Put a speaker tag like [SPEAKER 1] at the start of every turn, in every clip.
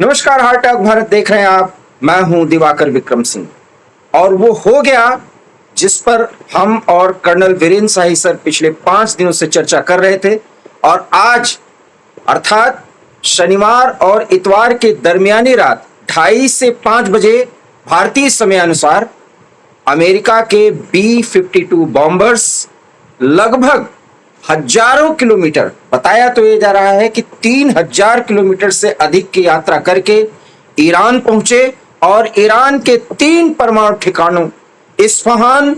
[SPEAKER 1] नमस्कार, heart talk Bharat देख रहे हैं आप। मैं हूं दिवाकर विक्रम सिंह और वो हो गया जिस पर हम और कर्नल वीरेंद्र शाही सर पिछले 5 दिनों से चर्चा कर रहे थे। और आज अर्थात शनिवार और इतवार के दरमियानी रात 2:30 से 5 बजे भारतीय समय अनुसार अमेरिका के B-52 बॉम्बर्स लगभग हजारों किलोमीटर, बताया तो ये जा रहा है कि 3,000 किलोमीटर से अधिक की यात्रा करके ईरान पहुंचे और ईरान के 3 परमाणु ठिकानों इस्फहान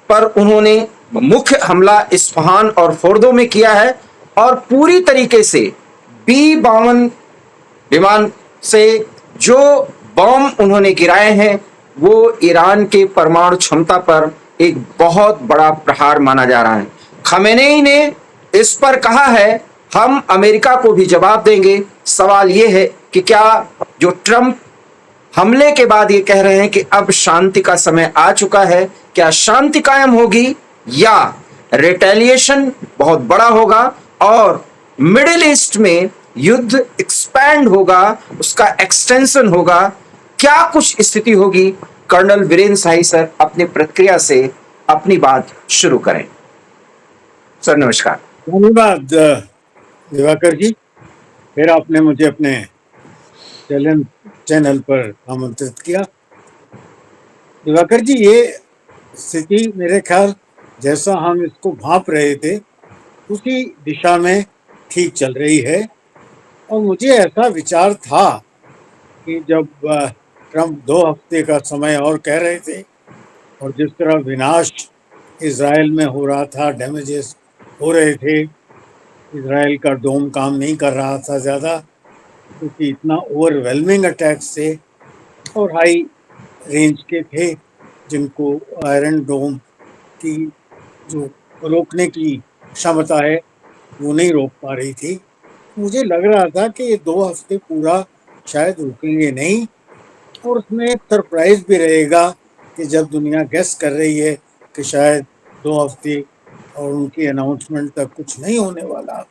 [SPEAKER 1] पर उन्होंने मुख्य हमला इस्फहान और फोर्दो में किया है। और पूरी तरीके से B-52 विमान से जो बॉम्ब उन्होंने गिराए हैं वो ईरान के परमाणु क्षमता पर एक बहुत बड़ा प्रहार माना जा रहा है। खमेनेई ने इस पर कहा है हम अमेरिका को भी जवाब देंगे। सवाल यह है कि क्या जो ट्रंप हमले के बाद ये कह रहे हैं कि अब शांति का समय आ चुका है, क्या शांति कायम होगी या रिटेलिएशन बहुत बड़ा होगा और मिडिल ईस्ट में युद्ध एक्सपैंड होगा, उसका एक्सटेंशन होगा, क्या कुछ स्थिति होगी? कर्नल वीरेंद्र शाही सर अपनी प्रतिक्रिया से अपनी बात शुरू करें। सर नमस्कार।
[SPEAKER 2] धन्यवाद दिवाकर जी, फिर आपने मुझे अपने चैनल पर आमंत्रित किया। दिवाकर जी, ये स्थिति मेरे ख्याल जैसा हम इसको भांप रहे थे उसी दिशा में ठीक चल रही है। और मुझे ऐसा विचार था कि जब ट्रंप 2 हफ्ते का समय और कह रहे थे और जिस तरह विनाश इजराइल में हो रहा था, डैमेजेस हो रहे थे, इजराइल का डोम काम नहीं कर रहा था ज़्यादा क्योंकि इतना ओवरवेलमिंग अटैक्स थे और हाई रेंज के थे जिनको आयरन डोम की जो रोकने की क्षमता है वो नहीं रोक पा रही थी। मुझे लग रहा था कि ये 2 हफ्ते पूरा शायद रुकेंगे नहीं और उसमें एक सरप्राइज भी रहेगा कि जब दुनिया गेस कर रही है कि शायद 2 हफ्ते और उनकी अनाउंसमेंट तक कुछ नहीं होने वाला,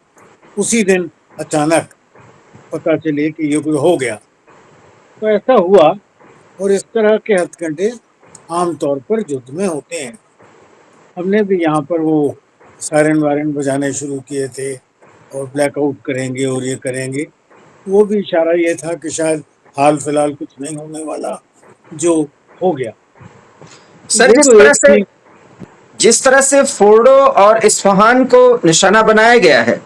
[SPEAKER 2] उसी दिन अचानक पता चले कि ये कुछ हो गया। तो ऐसा हुआ और इस तरह के हथकंडे आमतौर पर युद्ध में होते हैं। हमने भी यहाँ पर वो सायरन वायरन बजाने शुरू किए थे और ब्लैकआउट करेंगे और ये करेंगे, वो भी इशारा ये था कि शायद हाल फिलहाल कुछ नहीं होने वाला, जो हो गया।
[SPEAKER 1] सर जिस तरह से फोर्डो और इस्फहान को निशाना बनाया गया है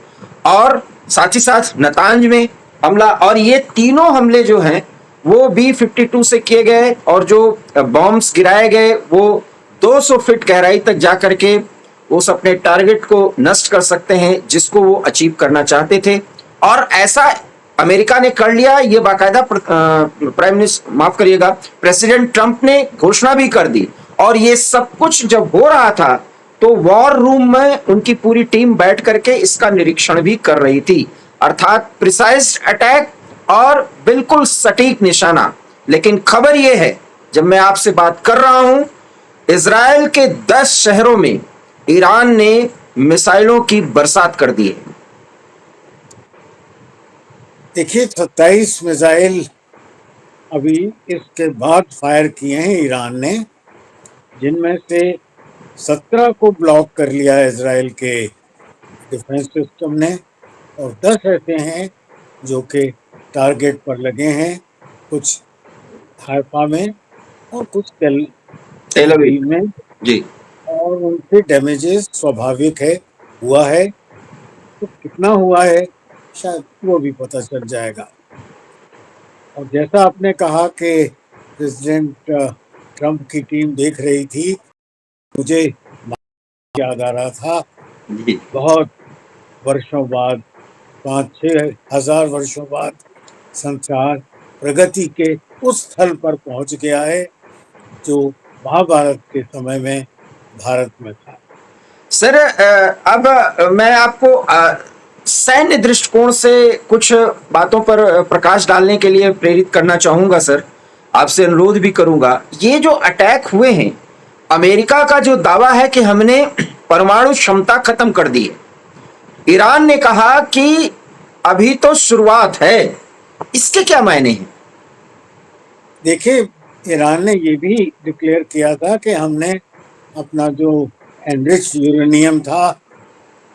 [SPEAKER 1] और साथ ही साथ नतांज में हमला, और ये तीनों हमले जो हैं वो B-52 से किए गए और जो बॉम्ब्स गिराए गए वो 200 फीट गहराई तक जा करके उस अपने टारगेट को नष्ट कर सकते हैं जिसको वो अचीव करना चाहते थे। और ऐसा अमेरिका ने कर लिया। ये बाकायदा प्राइम मिनिस्टर, माफ करिएगा, प्रेसिडेंट ट्रंप ने घोषणा भी कर दी। और ये सब कुछ जब हो रहा था तो वॉर रूम में उनकी पूरी टीम बैठ करके इसका निरीक्षण भी कर रही थी, अर्थात प्रिसाइज अटैक और बिल्कुल सटीक निशाना। लेकिन खबर यह है, जब मैं आपसे बात कर रहा हूं, इजराइल के 10 शहरों में ईरान ने मिसाइलों की बरसात कर दी है।
[SPEAKER 2] देखिए, 27 मिसाइल अभी इसके बाद फायर किए हैं ईरान ने, जिनमें से 17 को ब्लॉक कर लिया है इजराइल के डिफेंस सिस्टम ने और 10 ऐसे हैं जो कि टारगेट पर लगे हैं, कुछ हाइफा में और कुछ तेल अवीव में
[SPEAKER 1] जी।
[SPEAKER 2] और उनसे डैमेजेस स्वाभाविक है हुआ है। तो कितना हुआ है शायद वो भी पता चल जाएगा। और जैसा आपने कहा कि प्रेसिडेंट ट्रंप की टीम देख रही थी, मुझे याद आ रहा था बहुत वर्षों बाद, 5-6 हजार वर्षों बाद संसार प्रगति के उस स्थल पर पहुंच गया है जो महाभारत के समय में भारत में था।
[SPEAKER 1] सर अब मैं आपको सैन्य दृष्टिकोण से कुछ बातों पर प्रकाश डालने के लिए प्रेरित करना चाहूंगा। सर आपसे अनुरोध भी करूंगा, ये जो अटैक हुए हैं, अमेरिका का जो दावा है कि हमने परमाणु क्षमता खत्म कर दी है, ईरान ने कहा कि अभी तो शुरुआत है, इसके क्या मायने हैं?
[SPEAKER 2] देखिए, ईरान ने ये भी डिक्लेयर किया था कि हमने अपना जो एनरिच्ड यूरेनियम था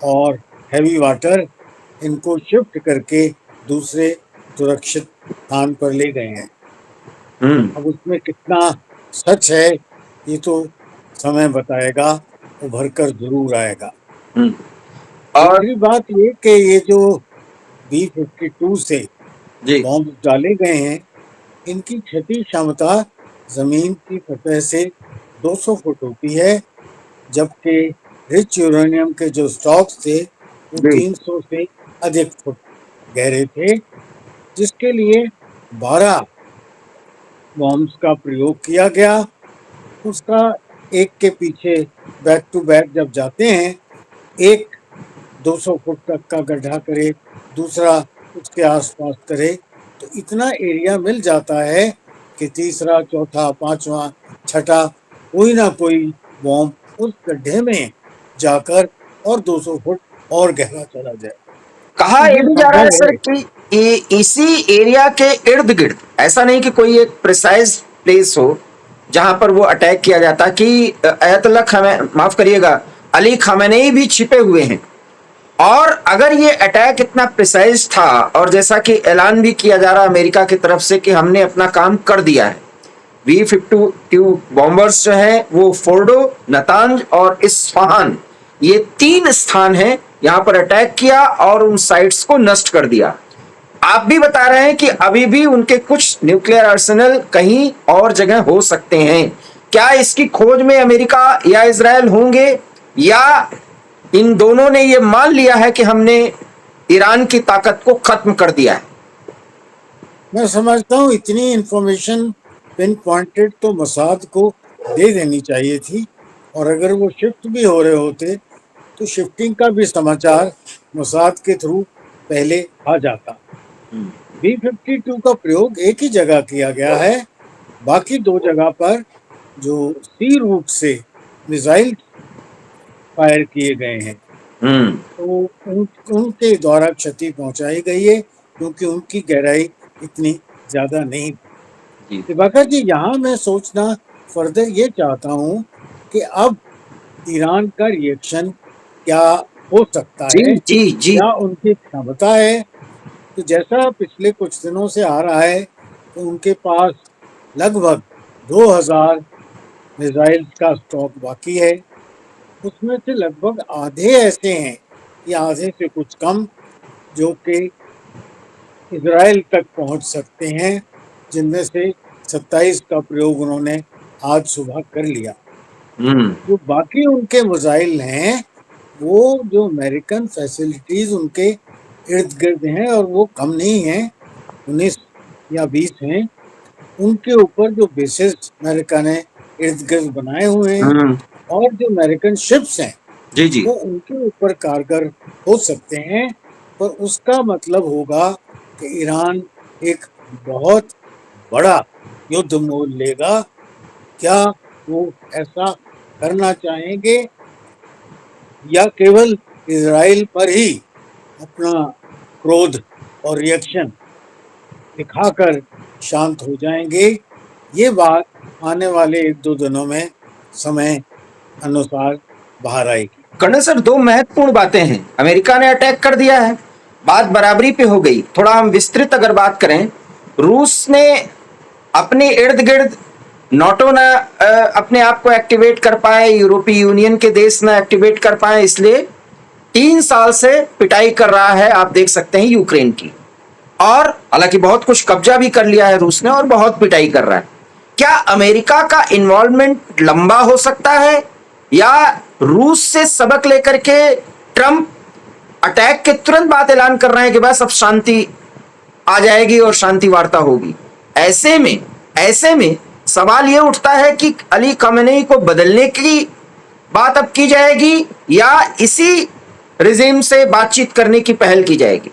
[SPEAKER 2] और हैवी वाटर, इनको शिफ्ट करके दूसरे सुरक्षित स्थान पर ले गए हैं।
[SPEAKER 1] हम्म।
[SPEAKER 2] अब उसमें कितना सच है, ये तो समय बताएगा, उभर कर जरूर आएगा।
[SPEAKER 1] हम्म। और
[SPEAKER 2] दूसरी बात ये कि ये जो B-52 से
[SPEAKER 1] जी।
[SPEAKER 2] बॉम्ब डाले गए हैं, इनकी क्षति क्षमता जमीन की सतह से 200 फुट होती है, जबकि रिच यूरेनियम के जो स्टॉक्स थे वो
[SPEAKER 1] जी।
[SPEAKER 2] 300 से अधिक फुट गहरे थे, जिसके लिए 12 बॉम्ब्स का प्रयोग किया गया। उसका एक के पीछे बैक टू बैक जब जाते हैं, एक 200 फुट तक का गड्ढा करे, दूसरा उसके आसपास करे, तो इतना एरिया मिल जाता है कि तीसरा, चौथा, पांचवा, छठा कोई ना कोई बॉम्ब उस गड्ढे में जाकर और 200 फुट और गहरा चला जाए।
[SPEAKER 1] कहा
[SPEAKER 2] तो
[SPEAKER 1] यह
[SPEAKER 2] ये
[SPEAKER 1] भी जा रहा है
[SPEAKER 2] संभव
[SPEAKER 1] सर
[SPEAKER 2] है।
[SPEAKER 1] कि इसी एरिया के इर्द गिर्द, ऐसा नहीं कि कोई एक प्रिसाइज प्लेस हो जहां पर वो अटैक किया जाता, कि अयतुल्ला माफ करिएगा, अली खामेनेई भी छिपे हुए हैं। और अगर ये अटैक इतना प्रिसाइज था, और जैसा कि ऐलान भी किया जा रहा है अमेरिका की तरफ से कि हमने अपना काम कर दिया है, B-52 बॉम्बर्स जो है वो फोर्डो, नतांज और इस्फहान, ये 3 स्थान हैं, यहां पर अटैक किया और उन साइट्स को नष्ट कर दिया। आप भी बता रहे हैं कि अभी भी उनके कुछ न्यूक्लियर आर्सेनल कहीं और जगह हो सकते हैं। क्या इसकी खोज में अमेरिका या इजराइल होंगे, या इन दोनों ने यह मान लिया है कि हमने ईरान की ताकत को खत्म कर दिया है?
[SPEAKER 2] मैं समझता हूँ इतनी इंफॉर्मेशन पिन पॉइंटेड तो मोसाद को दे देनी चाहिए थी, और अगर वो शिफ्ट भी हो रहे होते तो शिफ्टिंग का भी समाचार मोसाद के थ्रू पहले आ जाता। B-52 का प्रयोग एक ही जगह किया गया है, बाकी 2 जगह पर जो सी रूट से मिसाइल फायर किए गए हैं,
[SPEAKER 1] हम्म।
[SPEAKER 2] तो उनके द्वारा क्षति पहुंचाई गई है, क्योंकि उनकी गहराई इतनी ज्यादा नहीं।
[SPEAKER 1] जी।
[SPEAKER 2] दिवाकर जी, यहाँ मैं सोचना फर्दर ये चाहता हूँ कि अब ईरान का रिएक्शन क्या हो सकता
[SPEAKER 1] जी।
[SPEAKER 2] है,
[SPEAKER 1] जी। जी।
[SPEAKER 2] क्या उनकी क्षमता है। तो जैसा पिछले कुछ दिनों से आ रहा है कि उनके पास लगभग 2000 मिसाइल्स का स्टॉक बाकी है, उसमें से लगभग आधे ऐसे हैं, या आधे से कुछ कम, जो कि इजराइल तक पहुंच सकते हैं, जिनमें से 27 का प्रयोग उन्होंने आज सुबह कर लिया।
[SPEAKER 1] हम्म।
[SPEAKER 2] जो बाकी उनके मिसाइल हैं, वो जो अमेरिकन फैसिलिटीज उनके इर्द गिर्द हैं, और वो कम नहीं हैं, 19 या 20 हैं, उनके ऊपर जो बेसिस अमेरिका ने इर्द गिर्द बनाए हुए हैं,
[SPEAKER 1] हम्म।
[SPEAKER 2] और जो अमेरिकन शिप्स हैं,
[SPEAKER 1] जी। जी।
[SPEAKER 2] वो उनके ऊपर कारगर हो सकते हैं। पर उसका मतलब होगा कि ईरान एक बहुत बड़ा युद्ध मोल लेगा। क्या वो ऐसा करना चाहेंगे, या केवल इजराइल पर ही अपना क्रोध और रिएक्शन दिखाकर शांत हो जाएंगे? ये बात आने वाले 1-2 दिनों में समय अनुसार बाहर आएगी।
[SPEAKER 1] कर्नल सर, 2 महत्वपूर्ण बातें हैं। अमेरिका ने अटैक कर दिया है, बात बराबरी पे हो गई। थोड़ा हम विस्तृत अगर बात करें, रूस ने अपने इर्द गिर्द, नाटो ना अपने आप को एक्टिवेट कर पाए, यूरोपीय यूनियन के देश ना एक्टिवेट कर पाए, इसलिए 3 साल से पिटाई कर रहा है, आप देख सकते हैं, यूक्रेन की। और हालांकि बहुत कुछ कब्जा भी कर लिया है रूस ने, और बहुत पिटाई कर रहा है। क्या अमेरिका का इन्वॉल्वमेंट लंबा हो सकता है, या रूस से सबक लेकर के ट्रंप अटैक के तुरंत बाद ऐलान कर रहे हैं कि बस अब शांति आ जाएगी और शांति वार्ता होगी? ऐसे में सवाल यह उठता है कि अली खamenei को बदलने की बात अब की जाएगी, या इसी रिजीम से बातचीत करने की पहल की जाएगी?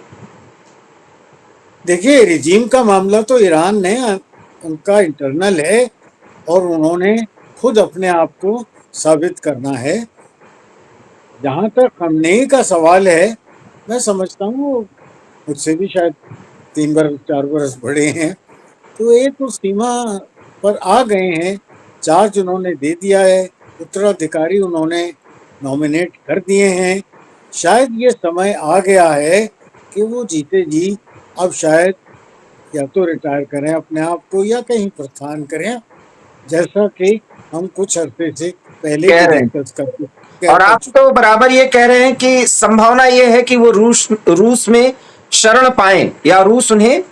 [SPEAKER 2] देखिए, रिजीम का मामला तो ईरान ने, उनका इंटरनल है, और उन्होंने खुद अपने आप को साबित करना है। जहां तक खamenei का सवाल है, मैं समझता हूँ मुझसे भी शायद 3 बरस 4 बरस बड़े हैं, तो एक उस सीमा पर आ गए हैं। चार्ज उन्होंने दे दिया है, उत्तराधिकारी उन्होंने नॉमिनेट कर दिए हैं। शायद ये समय आ गया है कि वो जीते जी अब शायद या तो रिटायर करें अपने आप को या कहीं प्रस्थान करें, जैसा कि हम कुछ अरसे से पहले
[SPEAKER 1] कह
[SPEAKER 2] भी
[SPEAKER 1] रहे हैं।
[SPEAKER 2] डिस्कस कर
[SPEAKER 1] और
[SPEAKER 2] कर
[SPEAKER 1] आप
[SPEAKER 2] चुके।
[SPEAKER 1] तो बराबर ये कह रहे हैं कि संभावना ये है कि वो रूस रूस में शरण पाए, या रूस उन्हें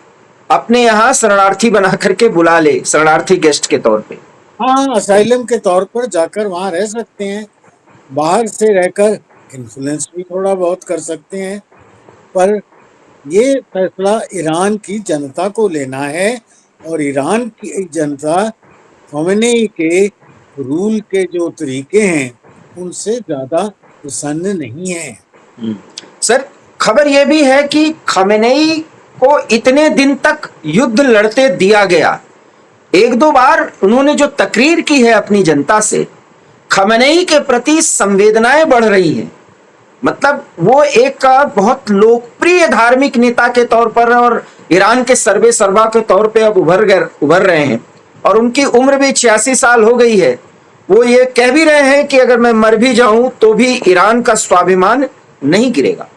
[SPEAKER 1] अपने यहाँ शरणार्थी बना करके बुला ले, शरणार्थी गेस्ट के तौर पे।
[SPEAKER 2] हाँ, असाइलम के तौर पर जाकर वहाँ रह सकते हैं। बाहर से रहकर इन्फ्लुएंस भी थोड़ा बहुत कर सकते हैं, पर ये फैसला ईरान की जनता को लेना है और ईरान की जनता ख़ामेनेई के रूल के जो तरीके हैं उनसे ज़्यादा प्रसन्न नहीं है।
[SPEAKER 1] सर, खबर यह भी है कि खमेनेई को इतने दिन तक युद्ध लड़ते दिया गया। एक दो बार उन्होंने जो तकरीर की है अपनी जनता से, खमेनेई के प्रति संवेदनाएं बढ़ रही हैं। मतलब वो एक बहुत लोकप्रिय धार्मिक नेता के तौर पर और ईरान के सर्वे सर्वा के तौर पे अब उभर रहे हैं। और उनकी उम्र भी 86 साल हो गई है। वो ये कह भी रहे हैं कि अगर मैं मर भी जाऊं तो भी ईरान का स्वाभिमान नहीं गिरेगा।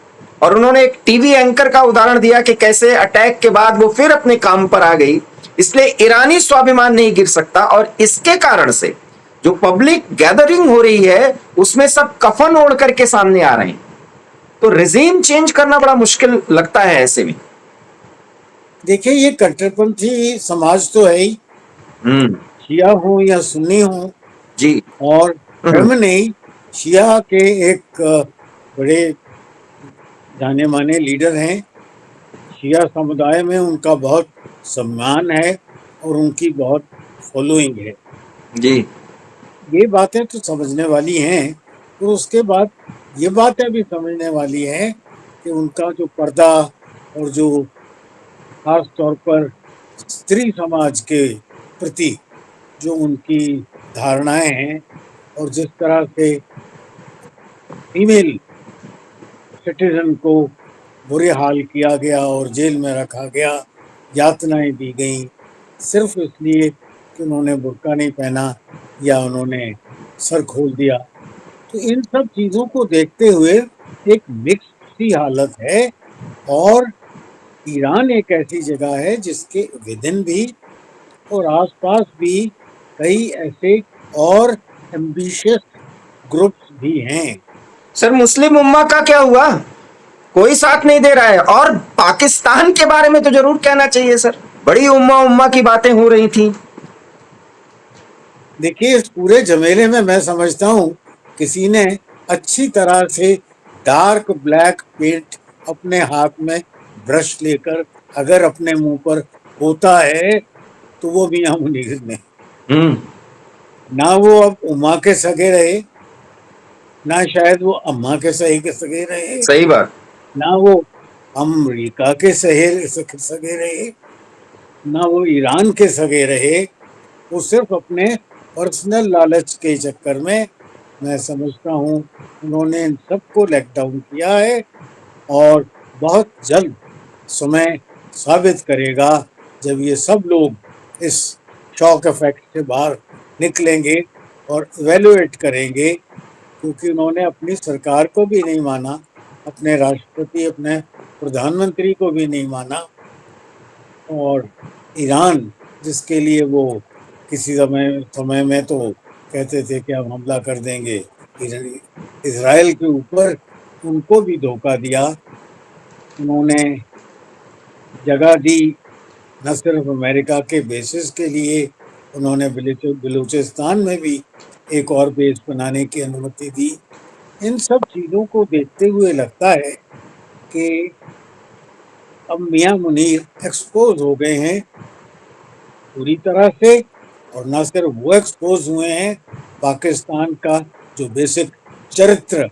[SPEAKER 1] और उन्होंने एक टीवी एंकर का उदाहरण दिया कि कैसे अटैक के बाद वो फिर अपने काम पर आ गई, इसलिए ईरानी स्वाभिमान नहीं गिर सकता। और इसके कारण से जो पब्लिक गैदरिंग हो रही है उसमें सब कफन ओढ़ करके सामने आ रहे हैं। तो रिजीम चेंज करना बड़ा मुश्किल लगता है ऐसे में।
[SPEAKER 2] देखिए, ये कट्टरपंथी समाज तो है ही, शिया हो या सुन्नी हो,
[SPEAKER 1] जी।
[SPEAKER 2] और खमेनेई शिया के एक बड़े जाने माने लीडर हैं। शिया समुदाय में उनका बहुत सम्मान है और उनकी बहुत फॉलोइंग है।
[SPEAKER 1] जी।
[SPEAKER 2] ये बातें तो समझने वाली हैं। तो उसके बाद ये बातें भी समझने वाली हैं कि उनका जो पर्दा और जो खास तौर पर स्त्री समाज के प्रति जो उनकी धारणाएं हैं और जिस तरह से फीमेल सिटीजन को बुरे हाल किया गया और जेल में रखा गया, यातनाएं दी गई, सिर्फ इसलिए कि उन्होंने बुर्का नहीं पहना या उन्होंने सर खोल दिया। तो इन सब चीज़ों को देखते हुए एक मिक्स्ड सी हालत है। और ईरान एक ऐसी जगह है जिसके विदिन भी और आसपास भी कई ऐसे और एम्बिशियस ग्रुप्स भी हैं।
[SPEAKER 1] सर, मुस्लिम उम्मा का क्या हुआ? कोई साथ नहीं दे रहा है। और पाकिस्तान के बारे में तो जरूर कहना चाहिए सर, बड़ी उम्मा उम्मा की बातें हो रही थी।
[SPEAKER 2] देखिए, इस पूरे झमेले में मैं समझता हूँ किसी ने अच्छी तरह से डार्क ब्लैक पेंट अपने हाथ में ब्रश लेकर अगर अपने मुंह पर होता है तो वो मियां मुनीर ने। ना वो अब उमा के सगे रहे, ना शायद वो अम्मा के सगे रहे,
[SPEAKER 1] सही बात।
[SPEAKER 2] ना वो अमरीका के सगे रहे, ना वो ईरान के सगे रहे। वो सिर्फ अपने पर्सनल लालच के चक्कर में, मैं समझता हूँ, उन्होंने इन सबको लेट डाउन किया है। और बहुत जल्द समय साबित करेगा जब ये सब लोग इस शॉक इफेक्ट से बाहर निकलेंगे और इवेल्युएट करेंगे, क्योंकि उन्होंने अपनी सरकार को भी नहीं माना, अपने राष्ट्रपति, अपने प्रधानमंत्री को भी नहीं माना। और ईरान, जिसके लिए वो किसी समय में तो कहते थे कि हम हमला कर देंगे इजराइल के ऊपर, उनको भी धोखा दिया। उन्होंने जगह दी न सिर्फ अमेरिका के बेसिस के लिए, उन्होंने बलूचिस्तान में भी एक और बेस बनाने की अनुमति दी। इन सब चीज़ों को देखते हुए लगता है कि अब मियां मुनीर एक्सपोज हो गए हैं पूरी तरह से। और न सिर्फ वो एक्सपोज हुए हैं, पाकिस्तान का जो बेसिक चरित्र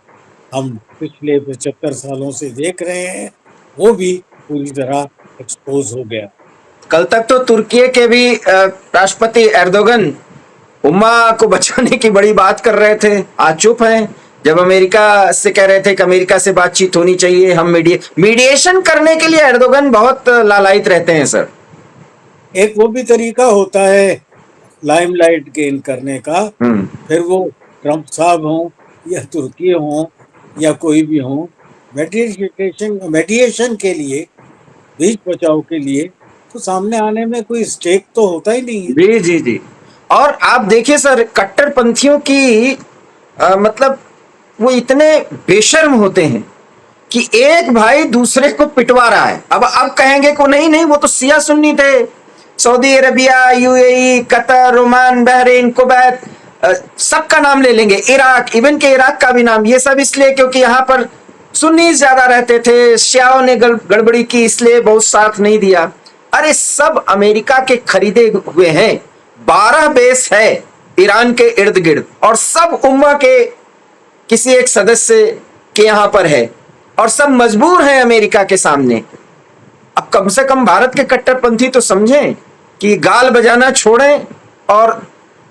[SPEAKER 2] हम पिछले 75 सालों से देख रहे हैं वो भी पूरी तरह एक्सपोज हो गया।
[SPEAKER 1] कल तक तो तुर्की के भी राष्ट्रपति एर्दोगन उम्मा को बचाने की बड़ी बात कर रहे थे, आज चुप हैं। जब अमेरिका से कह रहे थे कि अमेरिका से बातचीत होनी चाहिए, हम मीडिएशन करने के लिए एर्दोगन बहुत लालायित रहते हैं सर।
[SPEAKER 2] एक वो भी तरीका होता है लाइमलाइट गेन करने का,
[SPEAKER 1] हम्म।
[SPEAKER 2] फिर वो ट्रंप साहब हों या तुर्की हों या कोई भी हों, मेडिएशन के लिए, बीच बचाव के लिए तो सामने आने में कोई स्टेक तो होता ही नहीं है।
[SPEAKER 1] जी जी जी। और आप देखिए सर, कट्टरपंथियों की मतलब वो इतने बेशर्म होते हैं कि एक भाई दूसरे को पिटवा रहा है। अब कहेंगे को नहीं नहीं, वो तो शिया सुन्नी थे, Saudi Arabia, UAE, Qatar, Oman, Bahrain, Kuwait, सबका नाम ले लेंगे, इराक, इवन के इराक का भी नाम, ये सब इसलिए क्योंकि यहाँ पर सुन्नी ज्यादा रहते थे, शियाओं ने गड़बड़ी की इसलिए बहुत साथ नहीं दिया। अरे सब अमेरिका के खरीदे हुए हैं, 12 बेस है ईरान के इर्द गिर्द, और सब उम्मा के किसी एक सदस्य के यहां पर है, और सब मजबूर हैं अमेरिका के सामने। अब कम से कम भारत के कट्टरपंथी तो समझें कि गाल बजाना छोड़ें और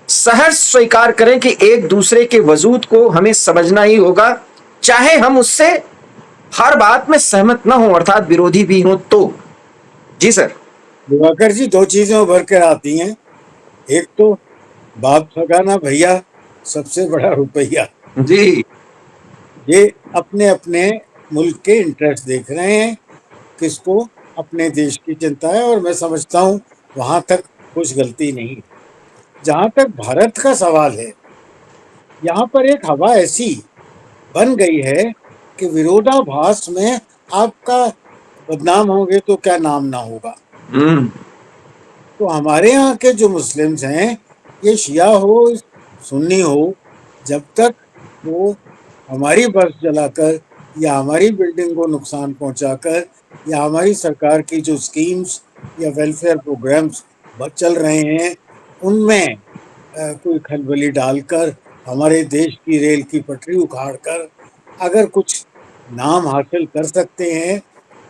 [SPEAKER 1] सहर्ष स्वीकार करें कि एक दूसरे के वजूद को हमें समझना ही होगा, चाहे हम उससे हर बात में सहमत न हो, अर्थात विरोधी भी हो तो। जी सर।
[SPEAKER 2] दिवाकर जी, दो चीजें उभर कर आती हैं। एक तो बाप सगाना भैया, सबसे बड़ा रुपया।
[SPEAKER 1] जी
[SPEAKER 2] ये अपने अपने मुल्क के इंटरेस्ट देख रहे हैं, किसको अपने देश की चिंता है, और मैं समझता हूँ वहां तक कुछ गलती नहीं। जहां तक भारत का सवाल है, यहाँ पर एक हवा ऐसी बन गई है कि विरोधाभास में आपका बदनाम होगे तो क्या नाम ना होगा।
[SPEAKER 1] हम्म।
[SPEAKER 2] तो हमारे यहाँ के जो मुस्लिम्स हैं, ये शिया हो सुन्नी हो, जब तक वो हमारी बस जलाकर या हमारी बिल्डिंग को नुकसान पहुंचाकर या हमारी सरकार की जो स्कीम्स या वेलफेयर प्रोग्राम्स चल रहे हैं उनमें कोई खलबली डालकर हमारे देश की रेल की पटरी उखाड़कर अगर कुछ नाम हासिल कर सकते हैं,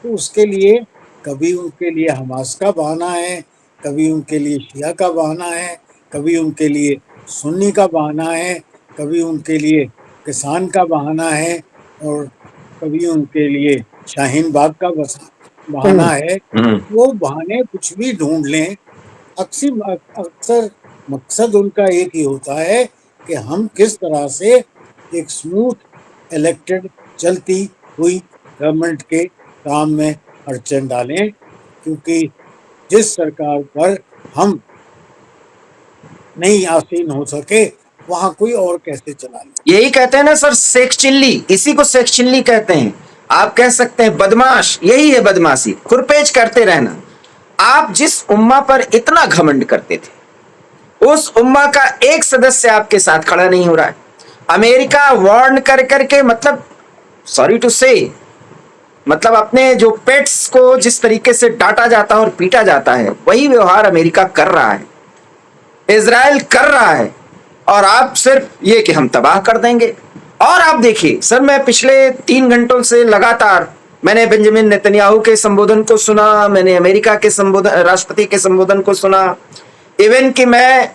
[SPEAKER 2] तो उसके लिए कभी उनके लिए हमास का बहाना है, कभी उनके लिए शिया का बहाना है, कभी उनके लिए सुन्नी का बहाना है, कभी उनके लिए किसान का बहाना है, और कभी उनके लिए शाहीन बाग का बहाना है।
[SPEAKER 1] हम्म।
[SPEAKER 2] वो बहाने कुछ भी ढूंढ लें, अक्सर मकसद उनका एक ही होता है कि हम किस तरह से एक स्मूथ इलेक्टेड चलती हुई गवर्नमेंट के काम में अड़चन डालें, क्योंकि जिस सरकार पर हम नहीं आसीन हो सके वहां कोई और कैसे चला ले।
[SPEAKER 1] यही कहते हैं ना सर, सेक्स चिल्ली, इसी को सेक्स चिल्ली कहते हैं। आप कह सकते हैं बदमाश, यही है बदमाशी, खुरपेच करते रहना। आप जिस उम्मा पर इतना घमंड करते थे, उस उम्मा का एक सदस्य आपके साथ खड़ा नहीं हो रहा है। अमेरिका वार्न कर करके, मतलब सॉरी टू से, मतलब अपने जो पेट्स को जिस तरीके से डांटा जाता है और पीटा जाता है, वही व्यवहार अमेरिका कर रहा है, इजराइल कर रहा है, और आप सिर्फ ये कि हम तबाह कर देंगे। और आप देखिए सर, मैं पिछले 3 घंटों से लगातार मैंने बेंजामिन नेतन्याहू के संबोधन को सुना, मैंने अमेरिका के संबोधन, राष्ट्रपति के संबोधन को सुना, इवन कि मैं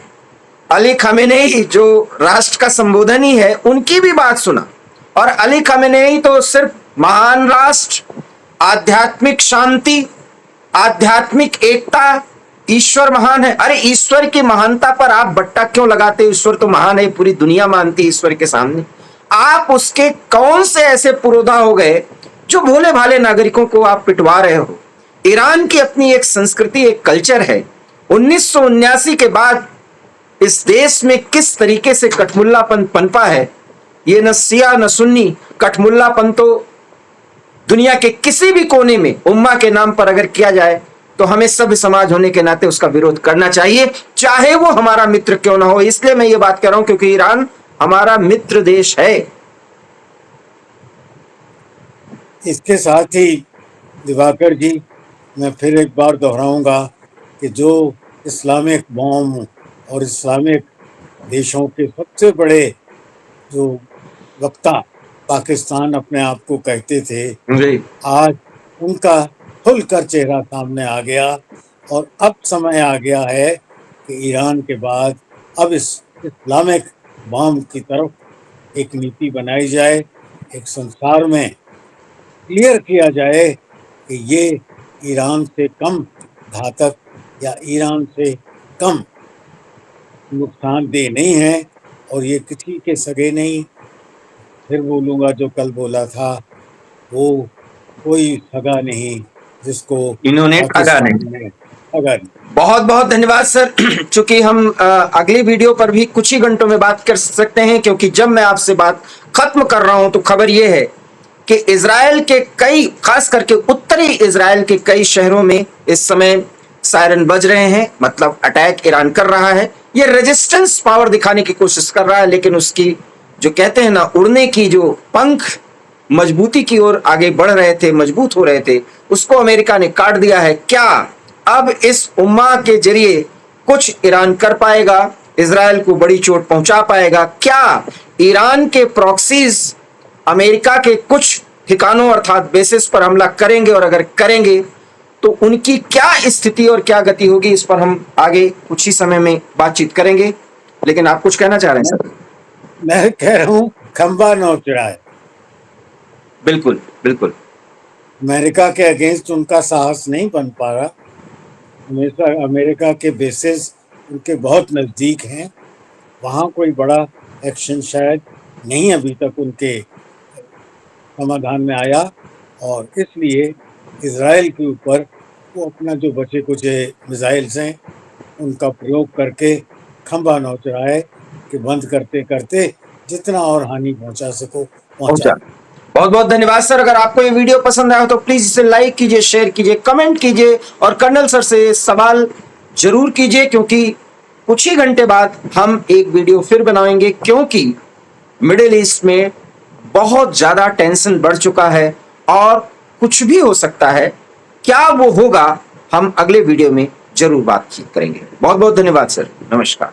[SPEAKER 1] अली खामेनेई जो राष्ट्र का संबोधन ही है उनकी भी बात सुना। और अली खामेनेई तो सिर्फ महान राष्ट्र, आध्यात्मिक शांति, आध्यात्मिक एकता, ईश्वर महान है। अरे ईश्वर की महानता पर आप बट्टा क्यों लगाते? ईश्वर तो महान है, पूरी दुनिया मानती है ईश्वर के सामने। आप उसके कौन से ऐसे पुरोधा हो गए जो भोले भाले नागरिकों को आप पिटवा रहे हो? ईरान की अपनी एक संस्कृति, एक कल्चर है। 1979 के बाद इस देश में किस तरीके से कठमुल्लापन पनपा है, ये न शिया न सुन्नी, कठमुल्लापन तो दुनिया के किसी भी कोने में उम्मा के नाम पर अगर किया जाए तो हमें सभ्य समाज होने के नाते उसका विरोध करना चाहिए, चाहे वो हमारा मित्र क्यों ना हो। इसलिए मैं ये बात कर रहा हूं क्योंकि ईरान हमारा मित्र देश है।
[SPEAKER 2] इसके साथ ही दिवाकर जी, मैं फिर एक बार दोहराऊंगा कि जो इस्लामिक बॉम्ब और इस्लामिक देशों के सबसे बड़े जो वक्ता पाकिस्तान अपने आप को कहते थे,
[SPEAKER 1] जी
[SPEAKER 2] आज उनका खुलकर चेहरा सामने आ गया, और अब समय आ गया है कि ईरान के बाद अब इस इस्लामिक बॉम्ब की तरफ एक नीति बनाई जाए, एक संसार में क्लियर किया जाए कि ये ईरान से कम घातक या ईरान से कम नुकसानदेह नहीं है और ये किसी के सगे नहीं। फिर बोलूँगा जो कल बोला था, वो कोई सगा नहीं जिसको
[SPEAKER 1] इन्होंने ठगा
[SPEAKER 2] पाकिस्तान
[SPEAKER 1] नहीं।
[SPEAKER 2] ने ठगा नहीं।
[SPEAKER 1] बहुत बहुत धन्यवाद सर। चूंकि हम अगली वीडियो पर भी कुछ ही घंटों में बात कर सकते हैं, क्योंकि जब मैं आपसे बात खत्म कर रहा हूं तो खबर यह है कि इजराइल के कई, खास करके उत्तरी इजराइल के कई शहरों में इस समय सायरन बज रहे हैं। मतलब अटैक ईरान कर रहा है, ये रेजिस्टेंस पावर दिखाने की कोशिश कर रहा है, लेकिन उसकी जो कहते हैं ना उड़ने की जो पंख मजबूती की ओर आगे बढ़ रहे थे, मजबूत हो रहे थे, उसको अमेरिका ने काट दिया है। क्या अब इस उम्मा के जरिए कुछ ईरान कर पाएगा, इजराइल को बड़ी चोट पहुंचा पाएगा? क्या ईरान के प्रॉक्सीज अमेरिका के कुछ ठिकानों अर्थात बेसिस पर हमला करेंगे? और अगर करेंगे तो उनकी क्या स्थिति और क्या गति होगी, इस पर हम आगे कुछ ही समय में बातचीत करेंगे। लेकिन आप कुछ कहना चाह रहे हैं सर?
[SPEAKER 2] मैं कह रहा हूँ खंबा नौचढ़ाए।
[SPEAKER 1] बिल्कुल बिल्कुल।
[SPEAKER 2] अमेरिका के अगेंस्ट उनका साहस नहीं बन पा रहा। हमेशा अमेरिका के बेसिस उनके बहुत नज़दीक हैं, वहाँ कोई बड़ा एक्शन शायद नहीं अभी तक उनके समाधान में आया, और इसलिए इजराइल के ऊपर वो अपना जो बचे कुचे मिसाइल्स हैं उनका प्रयोग करके खंबा नौचढ़ाए कि बंद करते करते जितना और हानि पहुंचा सको पहुंचा।
[SPEAKER 1] बहुत बहुत धन्यवाद सर। अगर आपको ये वीडियो पसंद आया तो प्लीज इसे लाइक कीजिए, शेयर कीजिए, कमेंट कीजिए और कर्नल सर से सवाल जरूर कीजिए, क्योंकि कुछ ही घंटे बाद हम एक वीडियो फिर बनाएंगे, क्योंकि मिडिल ईस्ट में बहुत ज्यादा टेंशन बढ़ चुका है और कुछ भी हो सकता है। क्या वो होगा, हम अगले वीडियो में जरूर बातचीत करेंगे। बहुत बहुत धन्यवाद सर, नमस्कार।